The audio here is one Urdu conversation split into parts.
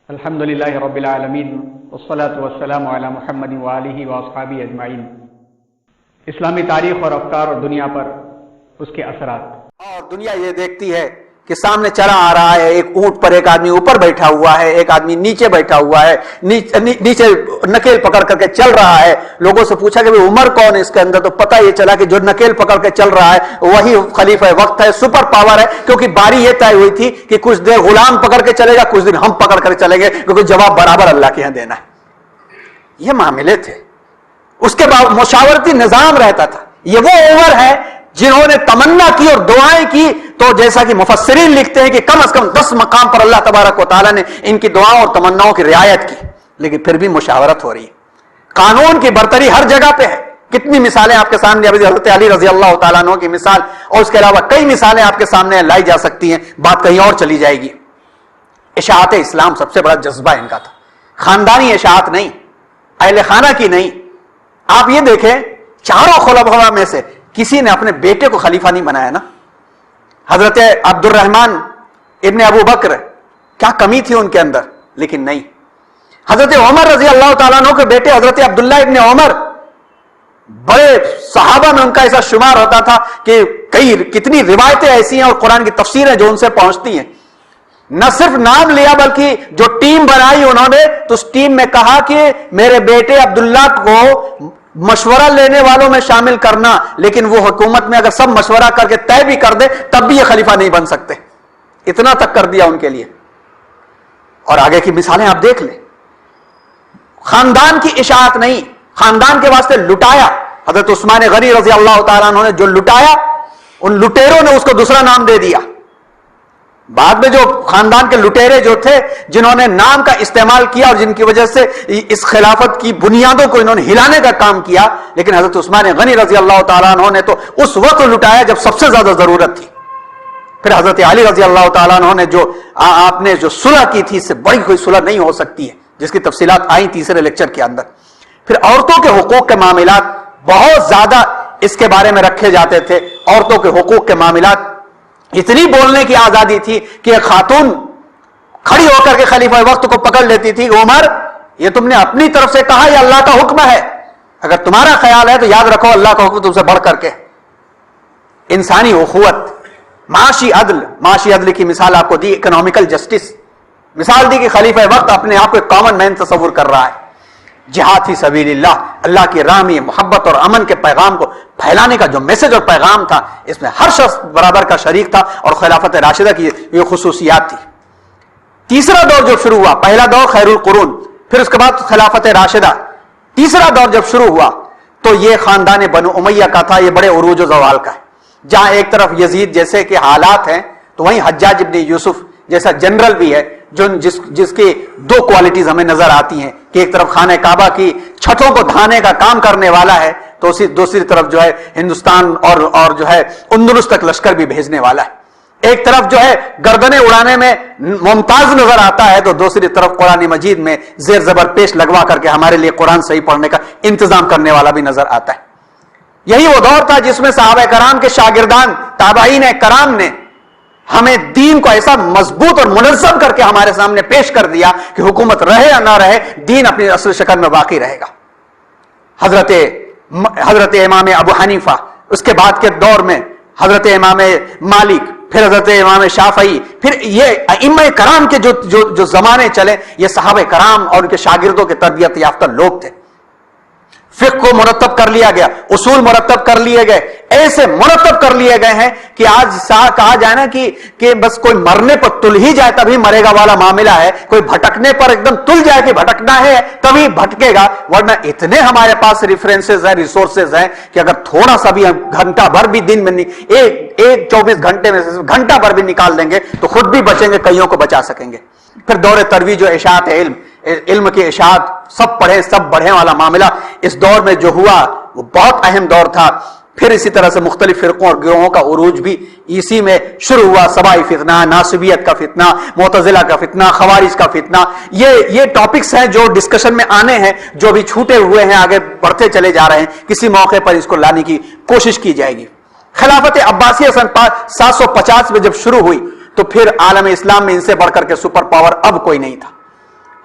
الحمدللہ رب العالمین والصلاة والسلام علی محمد وآلہ واصحابہ اجمعین۔ اسلامی تاریخ اور افکار اور دنیا پر اس کے اثرات۔ اور دنیا یہ دیکھتی ہے کہ سامنے چلا آ رہا ہے، ایک اونٹ پر ایک آدمی اوپر بیٹھا ہوا ہے، ایک آدمی نیچے بیٹھا ہوا ہے، نیچے نکیل پکڑ کر کے چل رہا ہے۔ لوگوں سے پوچھا کہ عمر کون ہے اس کے اندر، تو پتہ یہ چلا کہ جو نکیل پکڑ کے چل رہا ہے وہی خلیفہ وقت ہے، سپر پاور ہے، کیونکہ باری یہ طے ہوئی تھی کہ کچھ دیر غلام پکڑ کے چلے گا، کچھ دن ہم پکڑ کر چلیں گے، کیونکہ جواب برابر اللہ کے یہاں دینا ہے۔ یہ معاملے تھے۔ اس کے بعد مشاورتی نظام رہتا تھا۔ یہ وہ عمر ہے جنہوں نے تمنا کی اور دعائیں کی، تو جیسا کہ مفسرین لکھتے ہیں کہ کم از کم 10 مقام پر اللہ تبارک و تعالیٰ نے ان کی دعاؤں اور تمناؤں کی رعایت کی، لیکن پھر بھی مشاورت ہو رہی ہے۔ قانون کی برتری ہر جگہ پہ ہے۔ کتنی مثالیں آپ کے سامنے، ابھی حضرت علی رضی اللہ تعالیٰ عنہ کی مثال اور اس کے علاوہ کئی مثالیں آپ کے سامنے لائی جا سکتی ہیں، بات کہیں اور چلی جائے گی۔ اشاعت اسلام سب سے بڑا جذبہ ان کا تھا، خاندانی اشاعت نہیں، اہل خانہ کی نہیں۔ آپ یہ دیکھیں چاروں خلفاء میں سے کسی نے اپنے بیٹے کو خلیفہ نہیں بنایا نا۔ حضرت عبد الرحمن ابن ابو بکر، کیا کمی تھی ان کے اندر، لیکن نہیں۔ حضرت عمر رضی اللہ تعالیٰ عنہ کے بیٹے حضرت عبداللہ ابن عمر، بڑے صحابہ میں ان کا ایسا شمار ہوتا تھا کہ کتنی روایتیں ایسی ہیں اور قرآن کی تفسیریں جو ان سے پہنچتی ہیں۔ نہ صرف نام لیا بلکہ جو ٹیم بنائی انہوں نے، تو اس ٹیم میں کہا کہ میرے بیٹے عبداللہ کو مشورہ لینے والوں میں شامل کرنا، لیکن وہ حکومت میں اگر سب مشورہ کر کے طے بھی کر دے تب بھی یہ خلیفہ نہیں بن سکتے، اتنا تک کر دیا ان کے لیے۔ اور آگے کی مثالیں آپ دیکھ لیں۔ خاندان کی اشاعت نہیں، خاندان کے واسطے لٹایا۔ حضرت عثمان غنی رضی اللہ تعالیٰ عنہ نے جو لٹایا، ان لٹیروں نے اس کو دوسرا نام دے دیا۔ بعد میں جو خاندان کے لٹیرے جو تھے، جنہوں نے نام کا استعمال کیا اور جن کی وجہ سے اس خلافت کی بنیادوں کو انہوں نے ہلانے کا کام کیا، لیکن حضرت عثمان غنی رضی اللہ تعالیٰ عنہ نے تو اس وقت لٹایا جب سب سے زیادہ ضرورت تھی۔ پھر حضرت علی رضی اللہ تعالیٰ عنہ نے جو آپ نے جو صلح کی تھی، اس سے بڑی کوئی صلح نہیں ہو سکتی ہے، جس کی تفصیلات آئیں تیسرے لیکچر کے اندر۔ پھر عورتوں کے حقوق کے معاملات بہت زیادہ اس کے بارے میں رکھے جاتے تھے۔ عورتوں کے حقوق کے معاملات، اتنی بولنے کی آزادی تھی کہ ایک خاتون کھڑی ہو کر کے خلیفہ وقت کو پکڑ لیتی تھی، عمر یہ تم نے اپنی طرف سے کہا، یہ اللہ کا حکم ہے، اگر تمہارا خیال ہے تو یاد رکھو اللہ کا حکم تم سے بڑھ کر کے۔ انسانی اخوت، معاشی عدل کی مثال آپ کو دی، اکنامیکل جسٹس مثال دی کہ خلیفہ وقت اپنے آپ کو ایک کامن مین تصور کر رہا ہے۔ جہاد فی سبیل اللہ، اللہ کی راہ میں محبت اور امن کے پیغام کو پھیلانے کا جو میسج اور پیغام تھا، اس میں ہر شخص برابر کا شریک تھا، اور خلافت راشدہ کی یہ خصوصیات تھی۔ تیسرا دور جو شروع ہوا، پہلا دور خیر القرون، پھر اس کے بعد خلافت راشدہ، تیسرا دور جب شروع ہوا تو یہ خاندان بنو امیہ کا تھا، یہ بڑے عروج و زوال کا ہے۔ جہاں ایک طرف یزید جیسے کہ حالات ہیں، تو وہیں حجاج ابن یوسف جیسا جنرل بھی ہے، جس کی دو کوالٹیز ہمیں نظر آتی ہیں کہ ایک طرف خانہ کعبہ کی چھتوں کو دھانے کا کام کرنے والا ہے، تو دوسری طرف جو ہے ہندوستان اور جو ہے اندلس تک لشکر بھی بھیجنے والا ہے۔ ایک طرف جو ہے گردنیں اڑانے میں ممتاز نظر آتا ہے، تو دوسری طرف قرآن مجید میں زیر زبر پیش لگوا کر کے ہمارے لیے قرآن صحیح پڑھنے کا انتظام کرنے والا بھی نظر آتا ہے۔ یہی وہ دور تھا جس میں صحابہ کرام کے شاگردان، تابعین کرام نے ہمیں دین کو ایسا مضبوط اور منظم کر کے ہمارے سامنے پیش کر دیا کہ حکومت رہے یا نہ رہے، دین اپنی اصل شکل میں باقی رہے گا۔ حضرت امام ابو حنیفہ، اس کے بعد کے دور میں حضرت امام مالک، پھر حضرت امام شافعی، پھر یہ ائمہ کرام کے جو زمانے چلے، یہ صحابہ کرام اور ان کے شاگردوں کے تربیت یافتہ لوگ تھے۔ فقہ کو مرتب کر لیا گیا، اصول مرتب کر لیے گئے، ایسے مرتب کر لیے گئے ہیں کہ آج کہا جائے نا کہ بس کوئی مرنے پر تل ہی جائے تبھی مرے گا والا معاملہ ہے، کوئی بھٹکنے پر ایک دم تل جائے کہ بھٹکنا ہے تبھی بھٹکے گا، ورنہ اتنے ہمارے پاس ریفرنسز ہیں، ریسورسز ہیں کہ اگر تھوڑا سا بھی گھنٹہ بھر بھی دن میں ایک 24 گھنٹے میں سے گھنٹہ بھر بھی نکال دیں گے تو خود بھی بچیں گے، کئیوں کو بچا سکیں گے۔ پھر دور ترویج و اشاعت علم کی اشاعت، سب پڑھیں سب بڑھیں والا معاملہ اس دور میں جو ہوا وہ بہت اہم دور تھا۔ پھر اسی طرح سے مختلف فرقوں اور گروہوں کا عروج بھی اسی میں شروع ہوا۔ سبائی فتنہ، ناصبیت کا فتنہ، معتزلہ کا فتنہ، خوارج کا فتنہ، یہ ٹاپکس ہیں جو ڈسکشن میں آنے ہیں، جو بھی چھوٹے ہوئے ہیں آگے بڑھتے چلے جا رہے ہیں، کسی موقع پر اس کو لانے کی کوشش کی جائے گی۔ خلافت عباسیہ سن 750 میں جب شروع ہوئی تو پھر عالم اسلام میں ان سے بڑھ کر کے سپر پاور اب کوئی نہیں تھا۔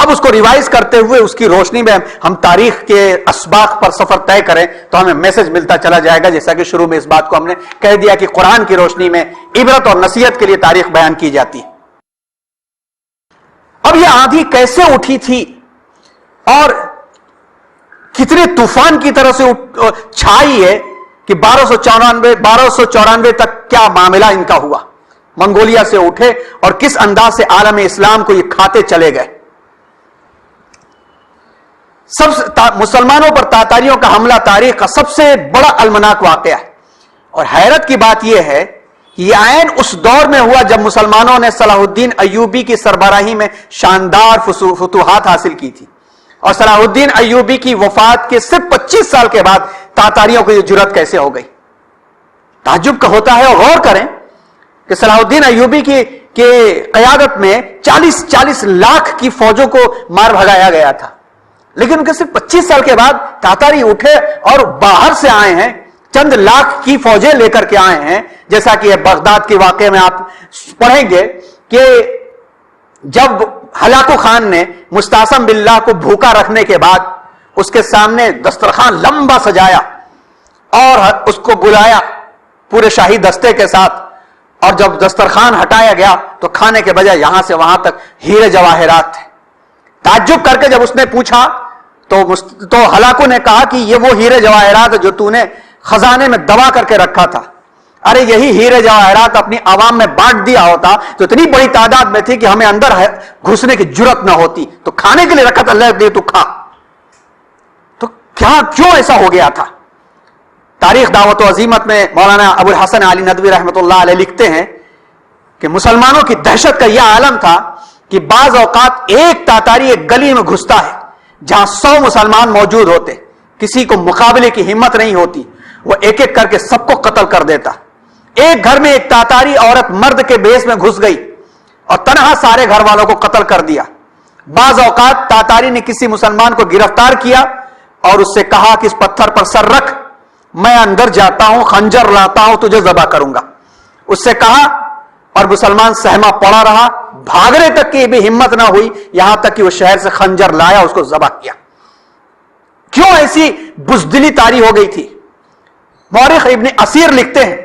اب اس کو ریوائز کرتے ہوئے اس کی روشنی میں ہم تاریخ کے اسباق پر سفر طے کریں تو ہمیں میسج ملتا چلا جائے گا، جیسا کہ شروع میں اس بات کو ہم نے کہہ دیا کہ قرآن کی روشنی میں عبرت اور نصیحت کے لیے تاریخ بیان کی جاتی ہے۔ اب یہ آندھی کیسے اٹھی تھی اور کتنے طوفان کی طرح سے چھائی ہے کہ 1294 تک کیا معاملہ ان کا ہوا، منگولیا سے اٹھے اور کس انداز سے عالم اسلام کو یہ کھاتے چلے گئے۔ مسلمانوں پر تاتاریوں کا حملہ تاریخ کا سب سے بڑا المناک واقعہ ہے، اور حیرت کی بات یہ ہے کہ یہ عین اس دور میں ہوا جب مسلمانوں نے صلاح الدین ایوبی کی سربراہی میں شاندار فتوحات حاصل کی تھی، اور صلاح الدین ایوبی کی وفات کے صرف 25 سال کے بعد تاتاریوں کو یہ جرأت کیسے ہو گئی۔ تعجب کا ہوتا ہے، اور غور کریں کہ صلاح الدین ایوبی کی قیادت میں 40 لاکھ کی فوجوں کو مار بھگایا گیا تھا، لیکن ان کے صرف 25 سال کے بعد تاتاری اٹھے اور باہر سے آئے ہیں، چند لاکھ کی فوجیں لے کر کے آئے ہیں۔ جیسا کہ بغداد کے واقعے میں آپ پڑھیں گے کہ جب ہلاکو خان نے مستعصم باللہ کو بھوکا رکھنے کے بعد اس کے سامنے دسترخوان لمبا سجایا اور اس کو بلایا پورے شاہی دستے کے ساتھ، اور جب دسترخوان ہٹایا گیا تو کھانے کے بجائے یہاں سے وہاں تک ہیرے جواہرات تھے۔ تعجب کر کے جب اس نے پوچھا تو ہلاکو نے کہا کہ یہ وہ ہیرے جواہرات جو تو نے خزانے میں دبا کر کے رکھا تھا، ارے یہی ہیرے جواہرات اپنی عوام میں بانٹ دیا ہوتا تو اتنی بڑی تعداد میں تھی کہ ہمیں اندر گھسنے کی جرت نہ ہوتی، تو کھانے کے لیے رکھا تھا، اللہ دے تو کھا۔ تو کیوں ایسا ہو گیا تھا؟ تاریخ دعوت و عزیمت میں مولانا ابو الحسن علی ندوی رحمۃ اللہ علیہ لکھتے ہیں کہ مسلمانوں کی دہشت کا یہ عالم تھا کہ بعض اوقات ایک تاتاری ایک گلی میں گھستا ہے جہاں 100 مسلمان موجود ہوتے، کسی کو مقابلے کی ہمت نہیں ہوتی، وہ ایک ایک کر کے سب کو قتل کر دیتا۔ ایک گھر میں ایک تاتاری عورت مرد کے بیس میں گھس گئی اور تنہا سارے گھر والوں کو قتل کر دیا۔ بعض اوقات تاتاری نے کسی مسلمان کو گرفتار کیا اور اس سے کہا کہ اس پتھر پر سر رکھ، میں اندر جاتا ہوں، خنجر لاتا ہوں، تجھے ذبح کروں گا۔ اس سے کہا اور مسلمان سہما پڑا رہا، بھاگنے تک کی بھی ہمت نہ ہوئی، یہاں تک کہ وہ شہر سے خنجر لایا، اس کو ذبح کیا۔ کیوں ایسی بزدلی طاری ہو گئی تھی؟ مورخ ابن اسیر لکھتے ہیں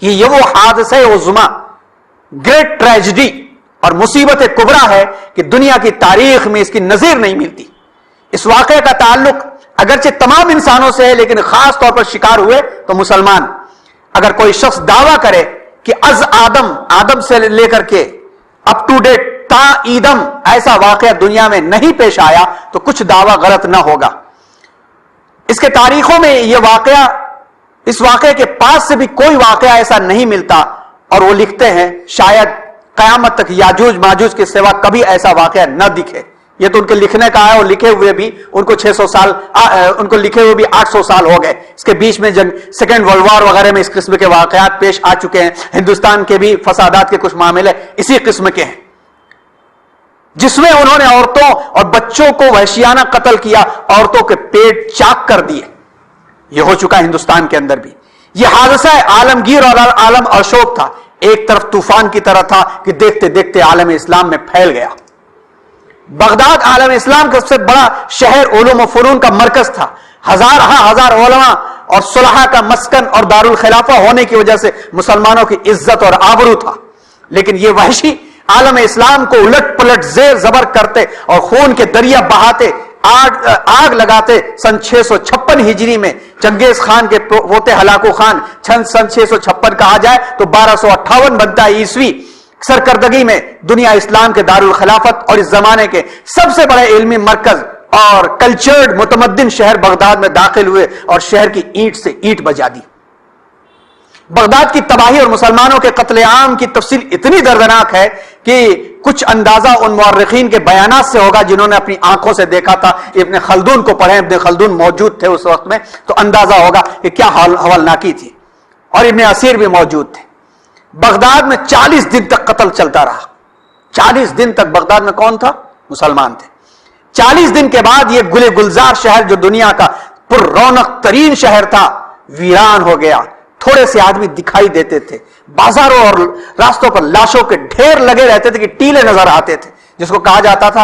کہ یہ وہ حادثہ عظما، گریٹ ٹریجڈی اور مصیبت کبرا ہے کہ دنیا کی تاریخ میں اس کی نظیر نہیں ملتی۔ اس واقعے کا تعلق اگرچہ تمام انسانوں سے ہے، لیکن خاص طور پر شکار ہوئے تو مسلمان۔ اگر کوئی شخص دعویٰ کرے کہ از آدم سے لے کر کے اپ ٹو ڈیٹ تا ایدم ایسا واقعہ دنیا میں نہیں پیش آیا تو کچھ دعویٰ غلط نہ ہوگا۔ اس کے تاریخوں میں اس واقعے کے پاس سے بھی کوئی واقعہ ایسا نہیں ملتا، اور وہ لکھتے ہیں شاید قیامت تک یاجوج ماجوج کے سوا کبھی ایسا واقعہ نہ دکھے۔ یہ تو ان کے لکھنے کا ہے، اور لکھے ہوئے بھی ان کو 600 سال، ان کو لکھے ہوئے بھی 800 سال ہو گئے۔ اس کے بیچ میں سیکنڈ ورلڈ وار وغیرہ میں اس قسم کے واقعات پیش آ چکے ہیں۔ ہندوستان کے بھی فسادات کے کچھ معاملے اسی قسم کے ہیں، جس میں انہوں نے عورتوں اور بچوں کو وحشیانہ قتل کیا، عورتوں کے پیٹ چاک کر دیے۔ یہ ہو چکا ہندوستان کے اندر بھی۔ یہ حادثہ عالمگیر اور عالم اشوک تھا، ایک طرف طوفان کی طرح تھا کہ دیکھتے دیکھتے عالم اسلام میں پھیل گیا۔ بغداد عالم اسلام کا سب سے بڑا شہر، علوم و فنون کا مرکز تھا، ہزار علماء اور صلحاء کا مسکن اور دارالخلافہ ہونے کی وجہ سے مسلمانوں کی عزت اور آبرو تھا۔ لیکن یہ وحشی عالم اسلام کو الٹ پلٹ زیر زبر کرتے اور خون کے دریا بہاتے، آگ لگاتے سن 656 ہجری میں چنگیز خان کے پوتے ہلاکو خان، سن 656 کہا جائے تو 1258 بنتا ہے عیسوی، سرکردگی میں دنیا اسلام کے دارالخلافت اور اس زمانے کے سب سے بڑے علمی مرکز اور کلچرڈ متمدن شہر بغداد میں داخل ہوئے اور شہر کی اینٹ سے اینٹ بجا دی۔ بغداد کی تباہی اور مسلمانوں کے قتل عام کی تفصیل اتنی دردناک ہے کہ کچھ اندازہ ان مورخین کے بیانات سے ہوگا جنہوں نے اپنی آنکھوں سے دیکھا تھا۔ ابن خلدون کو پڑھیں، ابن خلدون موجود تھے اس وقت میں، تو اندازہ ہوگا کہ کیا ہولناکی تھی، اور ابن اسیر بھی موجود تھے۔ بغداد میں 40 دن تک قتل چلتا رہا۔ 40 دن تک بغداد میں کون تھا؟ مسلمان تھے۔ 40 دن کے بعد یہ گل گلزار شہر جو دنیا کا پر رونق ترین شہر تھا ویران ہو گیا۔ تھوڑے سے آدمی دکھائی دیتے تھے، بازاروں اور راستوں پر لاشوں کے ڈھیر لگے رہتے تھے کہ ٹیلے نظر آتے تھے، جس کو کہا جاتا تھا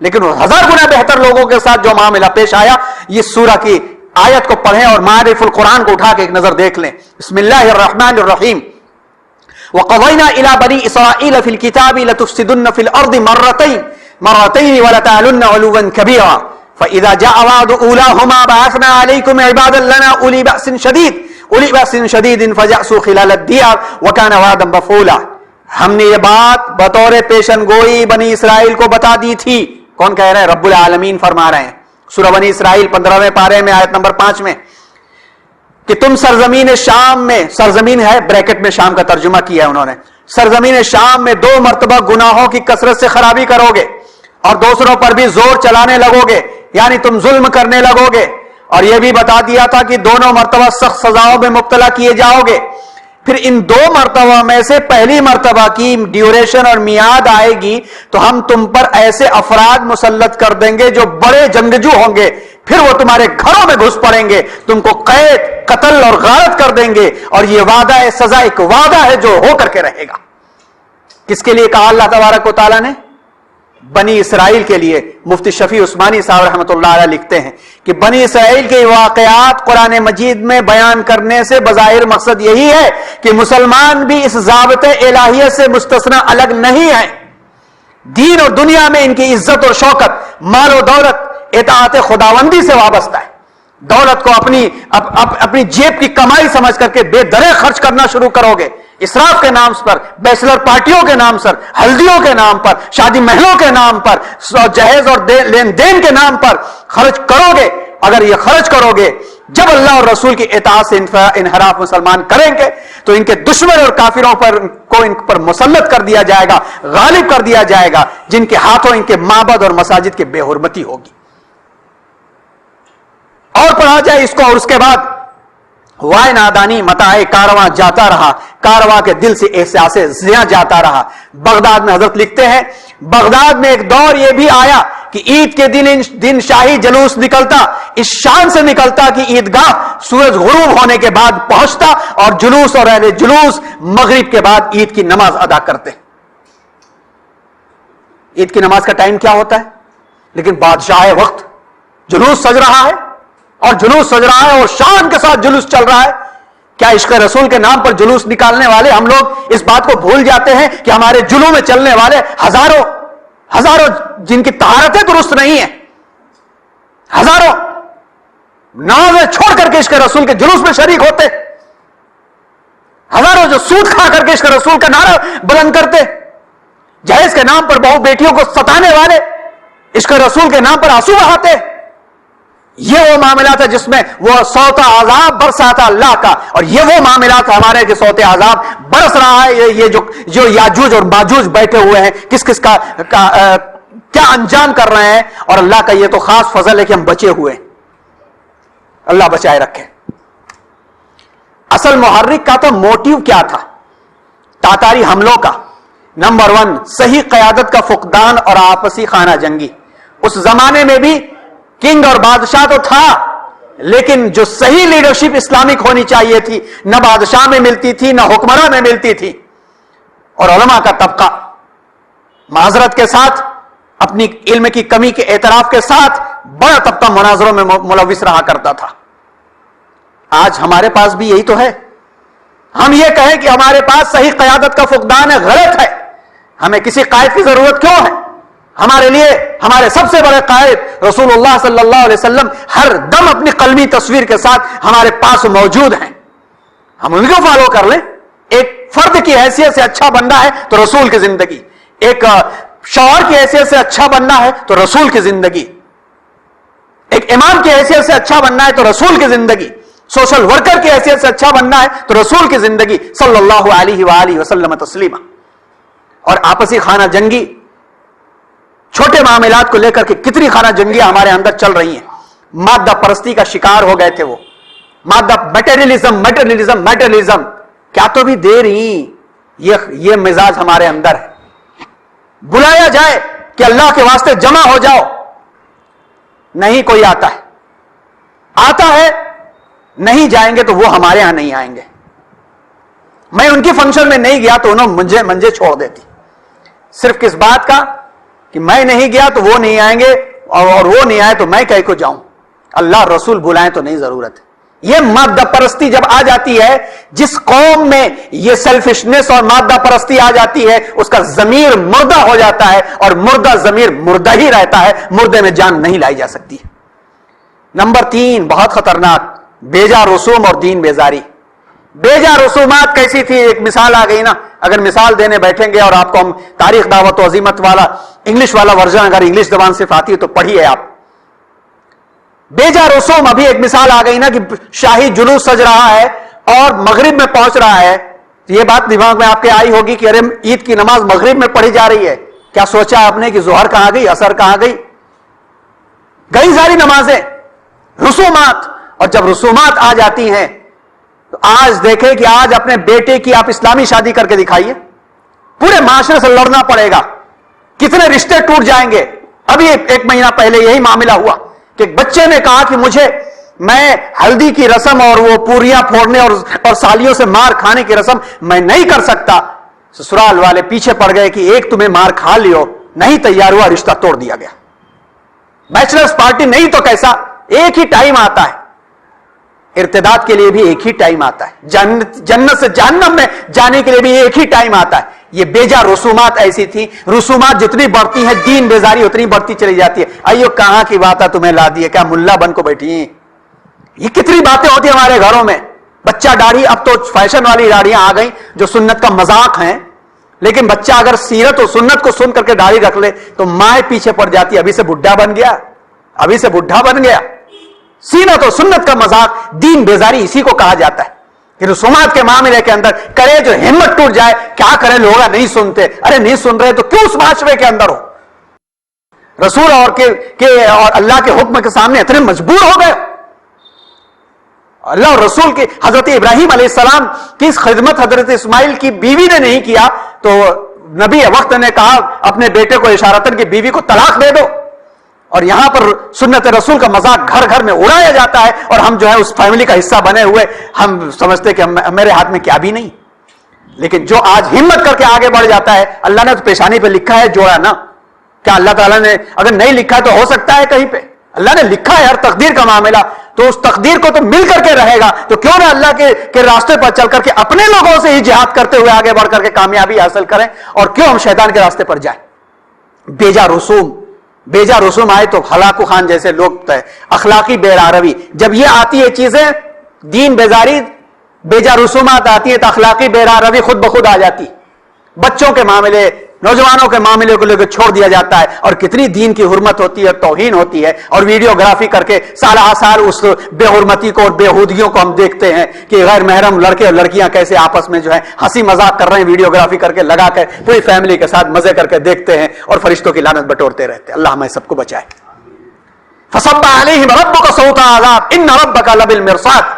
لیکن وہ 1000 گنا بہتر لوگوں کے ساتھ جو معاملہ پیش آیا، یہ سورہ کی آیت کو پڑھیں اور معارف القرآن کو اٹھا کے ایک نظر دیکھ لیں. بسم اللہ الرحمن الرحیم. وَقَضَيْنَا إِلَى بَنِي إِسْرَائِيلَ فِي الْكِتَابِ لَتُفْسِدُنَّ فِي الْأَرْضِ مرتين وَلَتَعْلُنَّ عُلُوًّا كَبِيرًا فَإِذَا جَاءَ وَعْدُ أُولَاهُمَا بَعَثْنَا عَلَيْكُمْ عِبَادًا لَنَا أُولِي بَأْسٍ شَدِيدٍ فَجَأْسُوا خِلَالَ الدِّيَارِ وَكَانَ وَعْدًا مَفْعُولًا. ہم نے یہ بات بطور پیشن گوئی بنی اسرائیل کو بتا دی تھی. کون کہہ رہے ہیں؟ رب العالمین فرما رہے ہیں سورہ بنی اسرائیل 15ویں پارے میں آیت نمبر 5 میں کہ تم سرزمین شام میں، سرزمین ہے بریکٹ میں شام کا ترجمہ کیا ہے انہوں نے، سرزمین شام میں 2 مرتبہ گناہوں کی کثرت سے خرابی کرو گے اور دوسروں پر بھی زور چلانے لگو گے، یعنی تم ظلم کرنے لگو گے. اور یہ بھی بتا دیا تھا کہ دونوں مرتبہ سخت سزاؤں میں مبتلا کیے جاؤ گے. پھر ان 2 مرتبہ میں سے پہلی مرتبہ کی ڈیوریشن اور میعاد آئے گی تو ہم تم پر ایسے افراد مسلط کر دیں گے جو بڑے جنگجو ہوں گے، پھر وہ تمہارے گھروں میں گھس پڑیں گے، تم کو قید، قتل اور غارت کر دیں گے. اور یہ وعدہ ہے، سزا ایک وعدہ ہے جو ہو کر کے رہے گا. کس کے لیے کہا اللہ تبارک و تعالیٰ نے؟ بنی اسرائیل کے لیے. مفتی شفیع عثمانی صاحب رحمۃ اللہ علیہ لکھتے ہیں کہ بنی اسرائیل کے واقعات قرآن مجید میں بیان کرنے سے بظاہر مقصد یہی ہے کہ مسلمان بھی اس ضابطۂ الہیت سے مستثنی الگ نہیں ہیں. دین اور دنیا میں ان کی عزت اور شوکت، مال و دولت اطاعت خداوندی سے وابستہ ہے. دولت کو اپنی جیب کی کمائی سمجھ کر کے بے درے خرچ کرنا شروع کرو گے، اسراف کے نام پر، بیچلر پارٹیوں کے نام پر، ہلدیوں کے نام پر، شادی محلوں کے نام پر، جہیز اور لین دین کے نام پر خرچ کرو گے. اگر یہ خرچ کرو گے، جب اللہ اور رسول کی اطاعت سے انحراف مسلمان کریں گے تو ان کے دشمن اور کافروں کو ان پر مسلط کر دیا جائے گا، غالب کر دیا جائے گا، جن کے ہاتھوں ان کے معبد اور مساجد کی بے حرمتی ہوگی. اور پڑھا جائے اس کو، اور اس کے بعد وائے نادانی متاع کارواں جاتا رہا، کارواں کے دل سے احساس زیاں جاتا رہا. بغداد میں حضرت لکھتے ہیں بغداد میں ایک دور یہ بھی آیا کہ عید کے دن شاہی جلوس نکلتا، اس شان سے نکلتا کہ عیدگاہ سورج غروب ہونے کے بعد پہنچتا اور جلوس اور اہل جلوس مغرب کے بعد عید کی نماز ادا کرتے. عید کی نماز کا ٹائم کیا ہوتا ہے؟ لیکن بادشاہ وقت جلوس سج رہا ہے، اور جلوس سج رہا ہے اور شان کے ساتھ جلوس چل رہا ہے. کیا عشق رسول کے نام پر جلوس نکالنے والے ہم لوگ اس بات کو بھول جاتے ہیں کہ ہمارے جلوس میں چلنے والے ہزاروں جن کی طہارتیں درست نہیں ہیں، ہزاروں نمازیں چھوڑ کر کے عشق رسول کے جلوس میں شریک ہوتے، ہزاروں جو سود کھا کر کے عشق رسول کا نعرہ بلند کرتے، جہیز کے نام پر بہو بیٹیوں کو ستانے والے عشق رسول کے نام پر آنسو بہاتے. یہ وہ معاملات ہے جس میں وہ صوت عذاب برساتا اللہ کا، اور یہ وہ معاملات ہمارے کہ صوت عذاب برس رہا ہے. یہ جو یاجوج اور ماجوج بیٹھے ہوئے ہیں کس کا کیا انجام کر رہے ہیں، اور اللہ کا یہ تو خاص فضل ہے کہ ہم بچے ہوئے ہیں. اللہ بچائے رکھے. اصل محرک کا تو موٹیو کیا تھا تاتاری حملوں کا؟ نمبر 1 صحیح قیادت کا فقدان اور آپسی خانہ جنگی. اس زمانے میں بھی کنگ اور بادشاہ تو تھا، لیکن جو صحیح لیڈرشپ اسلامک ہونی چاہیے تھی نہ بادشاہ میں ملتی تھی نہ حکمراں میں ملتی تھی. اور علماء کا طبقہ معذرت کے ساتھ، اپنی علم کی کمی کے اعتراف کے ساتھ بڑا طبقہ مناظروں میں ملوث رہا کرتا تھا. آج ہمارے پاس بھی یہی تو ہے. ہم یہ کہیں کہ ہمارے پاس صحیح قیادت کا فقدان ہے، غلط ہے. ہمیں کسی قائد کی ضرورت کیوں ہے؟ ہمارے لیے ہمارے سب سے بڑے قائد رسول اللہ صلی اللہ علیہ وسلم ہر دم اپنی قلبی تصویر کے ساتھ ہمارے پاس موجود ہیں. ہم ان کو فالو کر لیں. ایک فرد کی حیثیت سے اچھا بننا ہے تو رسول کی زندگی، ایک شوہر کی حیثیت سے اچھا بننا ہے تو رسول کی زندگی، ایک امام کی حیثیت سے اچھا بننا ہے تو رسول کی زندگی، سوشل ورکر کی حیثیت سے اچھا بننا ہے تو رسول کی زندگی صلی اللہ علیہ وآلہ وسلم تسلیما. اور آپسی خانہ جنگی، چھوٹے معاملات کو لے کر کے کتنی خانہ جنگیاں ہمارے اندر چل رہی ہیں. مادہ پرستی کا شکار ہو گئے تھے وہ، مادہ میٹریلزم کیا تو بھی دے رہی. یہ مزاج ہمارے اندر ہے. بلایا جائے کہ اللہ کے واسطے جمع ہو جاؤ، نہیں کوئی آتا ہے نہیں جائیں گے تو وہ ہمارے ہاں نہیں آئیں گے. میں ان کی فنکشن میں نہیں گیا تو انہوں منجے چھوڑ دیتی، صرف کس بات کا کہ میں نہیں گیا تو وہ نہیں آئیں گے اور وہ نہیں آئے تو میں کہیں کو جاؤں, اللہ رسول بلائیں تو نہیں ضرورت ہے. یہ مادہ پرستی جب آ جاتی ہے, جس قوم میں یہ سیلفشنس اور مادہ پرستی آ جاتی ہے, اس کا ضمیر مردہ ہو جاتا ہے, اور مردہ ضمیر مردہ ہی رہتا ہے, مردے میں جان نہیں لائی جا سکتی. نمبر 3 بہت خطرناک, بیجا رسوم اور دین بیزاری. بیجا رسومات کیسی تھی؟ ایک مثال آ گئی نا, اگر مثال دینے بیٹھیں گے اور آپ کو ہم تاریخ دعوت و عظیمت والا انگلش والا ورژن اگر انگلش زبان صرف آتی ہے تو پڑھیے آپ. بیجا رسوم, ابھی ایک مثال آ گئی نا کہ شاہی جلوس سج رہا ہے اور مغرب میں پہنچ رہا ہے. یہ بات دماغ میں آپ کے آئی ہوگی کہ ارے عید کی نماز مغرب میں پڑھی جا رہی ہے, کیا سوچا آپ نے کہ ظہر کہاں گئی, عصر کہاں گئی؟ گئی ساری نمازیں. رسومات, اور جب رسومات آ جاتی ہیں تو آج دیکھیں کہ آج اپنے بیٹے کی آپ اسلامی شادی کر کے دکھائیے, پورے معاشرے سے لڑنا پڑے گا, کتنے رشتے ٹوٹ جائیں گے. ابھی 1 مہینہ پہلے یہی معاملہ ہوا کہ ایک بچے نے کہا کہ میں ہلدی کی رسم اور وہ پوریاں پھوڑنے اور سالیوں سے مار کھانے کی رسم میں نہیں کر سکتا. سسرال والے پیچھے پڑ گئے کہ ایک تمہیں مار کھا لیو, نہیں تیار ہوا, رشتہ توڑ دیا گیا. بیچلرز پارٹی نہیں تو کیسا, ایک ہی ٹائم آتا ہے, ارتداد کے لیے بھی ایک ہی ٹائم آتا ہے, جنت سے جہنم میں جانے کے لیے بھی ایک ہی ٹائم آتا ہے. یہ بیجا رسومات ایسی تھی. رسومات جتنی بڑھتی ہیں دین بیزاری اتنی بڑھتی چلی جاتی ہے. ایو کہاں کی بات ہے تمہیں لا دی ہے, کیا ملا بن کو بیٹھی ہیں؟ یہ کتنی باتیں ہوتی ہیں ہمارے گھروں میں. بچہ داڑھی, اب تو فیشن والی داڑیاں آ گئیں جو سنت کا مذاق ہیں, لیکن بچہ اگر سیرت و سنت کو سن کر کے داڑھی رکھ لے تو ماں پیچھے پڑ جاتی, ابھی سے بڈھا بن گیا, ابھی سے بڈھا بن گیا. سیرت و سنت کا مذاق, دین بیزاری اسی کو کہا جاتا ہے. کہ رسومات کے معاملے کے اندر کرے جو ہمت ٹوٹ جائے, کیا کرے, لوگ نہیں سنتے. ارے نہیں سن رہے تو کیوں اس معاشرے کے اندر ہو؟ رسول اور اللہ کے حکم کے سامنے اتنے مجبور ہو گئے. اللہ اور رسول کی حضرت ابراہیم علیہ السلام کی خدمت حضرت اسماعیل کی بیوی نے نہیں کیا تو نبی وقت نے کہا اپنے بیٹے کو اشارتاً کہ بیوی کو طلاق دے دو. اور یہاں پر سنت رسول کا مذاق گھر گھر میں اڑایا جاتا ہے, اور ہم جو ہے اس فیملی کا حصہ بنے ہوئے ہم سمجھتے کہ میرے ہاتھ میں کیا بھی نہیں. لیکن جو آج ہمت کر کے آگے بڑھ جاتا ہے, اللہ نے تو پیشانی پہ لکھا ہے جوڑا نا, کیا اللہ تعالیٰ نے اگر نہیں لکھا تو ہو سکتا ہے کہیں پہ؟ اللہ نے لکھا ہے ہر تقدیر کا معاملہ, تو اس تقدیر کو تو مل کر کے رہے گا. تو کیوں نہ اللہ کے راستے پر چل کر کے اپنے لوگوں سے ہی جہاد کرتے ہوئے آگے بڑھ کر کے کامیابی حاصل کریں, اور کیوں ہم شیطان کے راستے پر جائیں؟ بیجا رسوم آئے تو ہلاکو خان جیسے لوگ, اخلاقی بے-روی, جب یہ آتی ہے چیزیں, دین بیزاری, بیجا رسومات آتی ہے تو اخلاقی بے-روی خود بخود آ جاتی. بچوں کے معاملے, نوجوانوں کے معاملے کو لے کے چھوڑ دیا جاتا ہے, اور کتنی دین کی حرمت ہوتی ہے, توہین ہوتی ہے, اور ویڈیوگرافی کر کے سال سال اس بے حرمتی کو اور بےہودگیوں کو ہم دیکھتے ہیں کہ غیر محرم لڑکے اور لڑکیاں کیسے آپس میں جو ہے ہنسی مذاق کر رہے ہیں, ویڈیوگرافی کر کے لگا کے پوری فیملی کے ساتھ مزے کر کے دیکھتے ہیں, اور فرشتوں کی لعنت بٹورتے رہتے ہیں. اللہ ہمیں سب کو بچائے. فصب علیہم ربک صوت عذاب ان ربک لبالمرصاد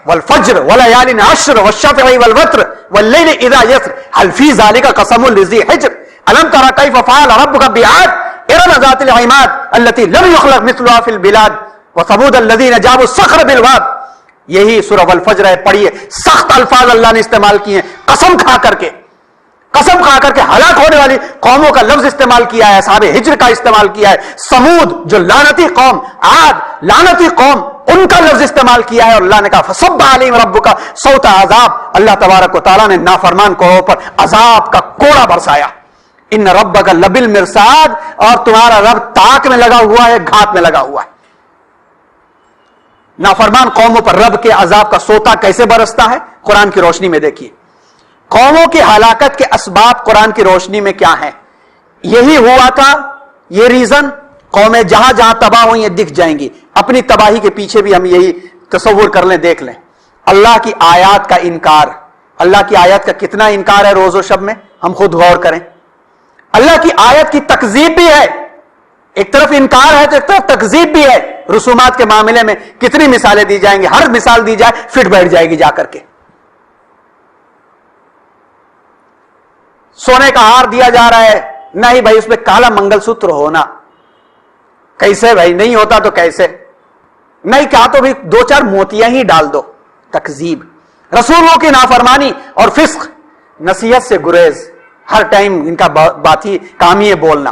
والفجر وليال عشر والشفع والوتر والليل اذا يسر هل في ذلك قسم لذي حجر الم تر كيف فعل ربك بعاد ارم ذات العماد التي لم يخلق مثلها في البلاد وثمود الذين جابوا الصخر بالواد. یہی سورہ والفجر ہے, پڑھیے. سخت الفاظ اللہ نے استعمال کیے ہیں, قسم کھا کر کے ہلاک ہونے والی قوموں کا لفظ استعمال کیا ہے, اصحاب ہجر کا استعمال کیا ہے, سمود جو لعنتی قوم, عاد لعنتی قوم, ان کا لفظ استعمال کیا ہے. اور اللہ نے کہا فصب علیہم ربک صوت عذاب, اللہ تبارک و تعالیٰ نے نافرمان قوموں پر عذاب کا کوڑا برسایا. ان ربک لبالمرصاد, اور تمہارا رب تاک میں لگا ہوا ہے, گھات میں لگا ہوا ہے. نافرمان قوموں پر رب کے عذاب کا سوتا کیسے برستا ہے قرآن کی روشنی میں دیکھیے. قوموں کی ہلاکت کے اسباب قرآن کی روشنی میں کیا ہیں؟ یہی ہوا تھا, یہ ریزن, قومیں جہاں جہاں تباہ ہوئی ہیں دکھ جائیں گی. اپنی تباہی کے پیچھے بھی ہم یہی تصور کر لیں, دیکھ لیں. اللہ کی آیات کا انکار, اللہ کی آیات کا کتنا انکار ہے روز و شب میں, ہم خود غور کریں. اللہ کی آیت کی تکذیب بھی ہے, ایک طرف انکار ہے تو ایک طرف تکذیب بھی ہے. رسومات کے معاملے میں کتنی مثالیں دی جائیں گی, ہر مثال دی جائے فٹ بیٹھ جائے گی جا کر کے. سونے کا ہار دیا جا رہا ہے, نہیں بھائی اس میں کالا منگل سوتر ہونا, کیسے بھائی, نہیں ہوتا تو کیسے, نہیں کہا تو بھی 2-4 موتیاں ہی ڈال دو. تکذیب, رسولوں کی نافرمانی اور فسق, نصیحت سے گریز, ہر ٹائم ان کا بات ہی کام ہی ہے بولنا.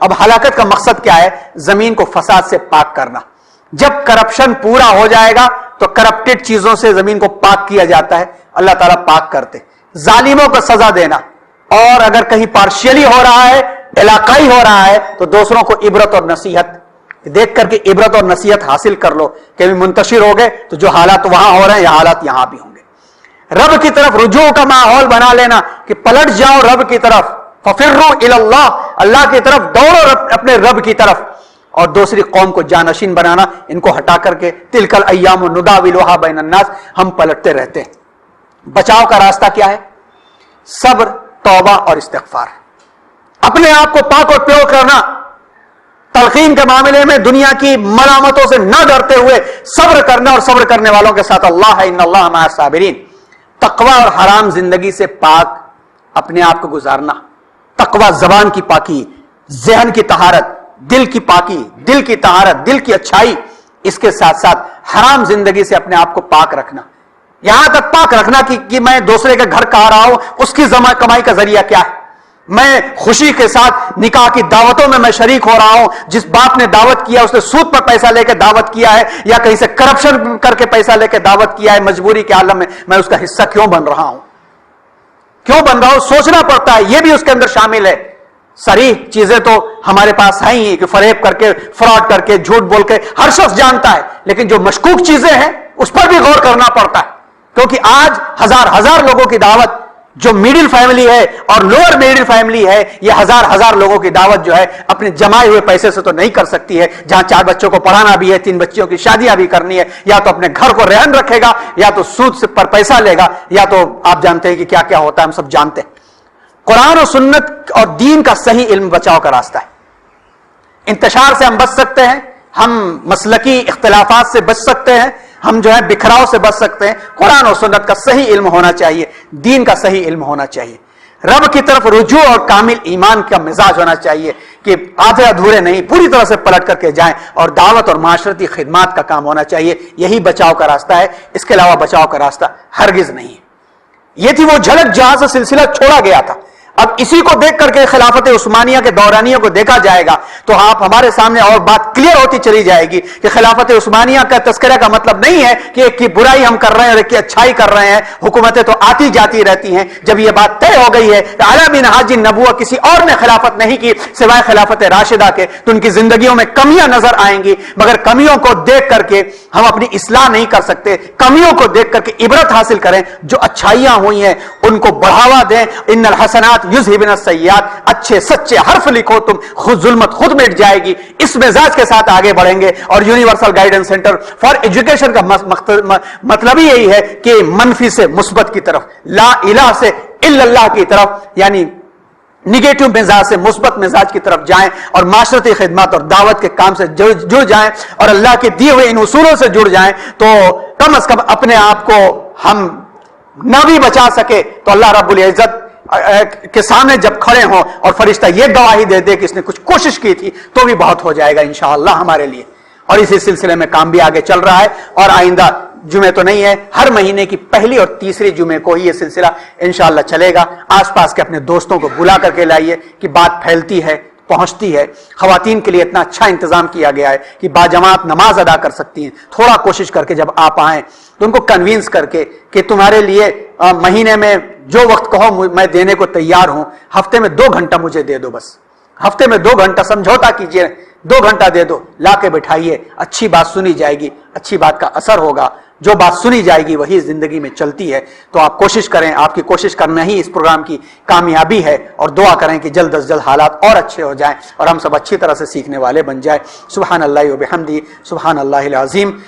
اب ہلاکت کا مقصد کیا ہے؟ زمین کو فساد سے پاک کرنا. جب کرپشن پورا ہو جائے گا تو کرپٹڈ چیزوں سے زمین کو پاک کیا جاتا ہے, اللہ تعالیٰ پاک کرتے. ظالموں کو سزا دینا, اور اگر کہیں پارشلی ہو رہا ہے, علاقائی ہو رہا ہے, تو دوسروں کو عبرت اور نصیحت دیکھ کر کے عبرت اور نصیحت حاصل کر لو کہ منتشر ہو گئے تو جو حالات وہاں ہو رہے ہیں یہ حالات یہاں بھی ہوں گے. رب کی طرف رجوع کا ماحول بنا لینا کہ پلٹ جاؤ رب کی طرف, ففروا الی اللہ, اللہ کی طرف دوڑو, اپنے رب کی طرف. اور دوسری قوم کو جانشین بنانا, ان کو ہٹا کر کے تلک الایام نداولھا بین الناس, ہم پلٹتے رہتے ہیں. بچاؤ کا راستہ کیا ہے؟ صبر, توبہ اور استغفار. اپنے آپ کو پاک اور پیور کرنا, تلقین کے معاملے میں دنیا کی ملامتوں سے نہ ڈرتے ہوئے صبر کرنا, اور صبر کرنے والوں کے ساتھ اللہ ہے, ان اللہ مع الصابرین. تقوی اور حرام زندگی سے پاک اپنے آپ کو گزارنا. تقوی زبان کی پاکی, ذہن کی طہارت, دل کی پاکی, دل کی طہارت, دل کی اچھائی, اس کے ساتھ ساتھ حرام زندگی سے اپنے آپ کو پاک رکھنا. یہاں تک پاک رکھنا کہ میں دوسرے کے گھر کھا رہا ہوں, اس کی کمائی کا ذریعہ کیا ہے؟ میں خوشی کے ساتھ نکاح کی دعوتوں میں شریک ہو رہا ہوں, جس باپ نے دعوت کیا اس نے سود پر پیسہ لے کے دعوت کیا ہے, یا کہیں سے کرپشن کر کے پیسہ لے کے دعوت کیا ہے, مجبوری کے عالم میں اس کا حصہ کیوں بن رہا ہوں؟ کیوں بن رہا ہوں؟ سوچنا پڑتا ہے, یہ بھی اس کے اندر شامل ہے. صریح چیزیں تو ہمارے پاس ہیں ہی کہ فریب کر کے, فراڈ کر کے, جھوٹ بول کے ہر شخص جانتا ہے, لیکن جو مشکوک چیزیں ہیں اس پر بھی غور کرنا پڑتا ہے. کیونکہ آج ہزار لوگوں کی دعوت, جو میڈل فیملی ہے اور لوور میڈل فیملی ہے, یہ ہزار لوگوں کی دعوت جو ہے اپنے جمائے ہوئے پیسے سے تو نہیں کر سکتی ہے. جہاں 4 بچوں کو پڑھانا بھی ہے, 3 بچیوں کی شادیاں بھی کرنی ہے, یا تو اپنے گھر کو رہن رکھے گا, یا تو سود پر پیسہ لے گا, یا تو آپ جانتے ہیں کہ کیا کیا ہوتا ہے, ہم سب جانتے ہیں. قرآن و سنت اور دین کا صحیح علم بچاؤ کا راستہ ہے. انتشار سے ہم بچ سکتے ہیں, ہم مسلکی اختلافات سے بچ سکتے ہیں, ہم جو ہے بکھراؤ سے بچ سکتے ہیں. قرآن و سنت کا صحیح علم ہونا چاہیے, دین کا صحیح علم ہونا چاہیے. رب کی طرف رجوع اور کامل ایمان کا مزاج ہونا چاہیے کہ آدھے ادھورے نہیں, پوری طرح سے پلٹ کر کے جائیں, اور دعوت اور معاشرتی خدمات کا کام ہونا چاہیے. یہی بچاؤ کا راستہ ہے, اس کے علاوہ بچاؤ کا راستہ ہرگز نہیں ہے. یہ تھی وہ جھلک جہاں سے سلسلہ چھوڑا گیا تھا. اب اسی کو دیکھ کر کے خلافت عثمانیہ کے دورانیوں کو دیکھا جائے گا تو آپ ہمارے سامنے اور بات کلیئر ہوتی چلی جائے گی کہ خلافت عثمانیہ کا تذکرہ کا مطلب نہیں ہے کہ ایک کی برائی ہم کر رہے ہیں اور ایک کی اچھائی کر رہے ہیں. حکومتیں تو آتی جاتی رہتی ہیں. جب یہ بات طے ہو گئی ہے کہ اعلیٰ منہاج النبوہ کسی اور نے خلافت نہیں کی سوائے خلافت راشدہ کے, تو ان کی زندگیوں میں کمیاں نظر آئیں گی, مگر کمیوں کو دیکھ کر کے ہم اپنی اصلاح نہیں کر سکتے. کمیوں کو دیکھ کر کے عبرت حاصل کریں, جو اچھائیاں ہوئی ہیں ان کو بڑھاوا دیں. ان الحسنات یذہبن السیئات, اچھے سچے حرف لکھو تم, خود ظلمت خود مٹ جائے گی. اس مزاج کے ساتھ آگے بڑھیں گے. اور universal guidance centre for education کا مطلب ہی یہی ہے کہ منفی سے مثبت کی طرف, لا الہ سے الا اللہ کی طرف, یعنی نگیٹو مزاج سے مثبت مزاج کی طرف جائیں, اور معاشرتی خدمات اور دعوت کے کام سے جڑ جائیں, اور اللہ کے دیے ہوئے ان اصولوں سے جڑ جائیں. تو کم از کم اپنے آپ کو ہم نہ بھی بچا سکے تو اللہ رب العزت کے سامنے جب کھڑے ہوں اور فرشتہ یہ گواہی دے دے کہ اس نے کچھ کوشش کی تھی, تو بھی بہت ہو جائے گا انشاءاللہ ہمارے لیے. اور اسی سلسلے میں کام بھی آگے چل رہا ہے, اور آئندہ جمعے تو نہیں ہے, ہر مہینے کی پہلی اور تیسری جمعے کو ہی یہ سلسلہ انشاءاللہ چلے گا. آس پاس کے اپنے دوستوں کو بلا کر کے لائیے کہ بات پھیلتی ہے, پہنچتی ہے. خواتین کے لیے اتنا اچھا انتظام کیا گیا ہے کہ باجماعت نماز ادا کر سکتی ہیں. تھوڑا کوشش کر کے جب آپ آئیں تو ان کو کنوینس کر کے کہ تمہارے لیے مہینے میں جو وقت کہو میں دینے کو تیار ہوں, ہفتے میں 2 گھنٹہ مجھے دے دو, بس ہفتے میں 2 گھنٹہ سمجھوتا کیجئے, 2 گھنٹہ دے دو, لا کے بٹھائیے. اچھی بات سنی جائے گی, اچھی بات کا اثر ہوگا. جو بات سنی جائے گی وہی زندگی میں چلتی ہے. تو آپ کوشش کریں, آپ کی کوشش کرنا ہی اس پروگرام کی کامیابی ہے, اور دعا کریں کہ جلد از جلد حالات اور اچھے ہو جائیں اور ہم سب اچھی طرح سے سیکھنے والے بن جائیں. سبحان اللہ و بحمدہ, سبحان اللہ العظیم.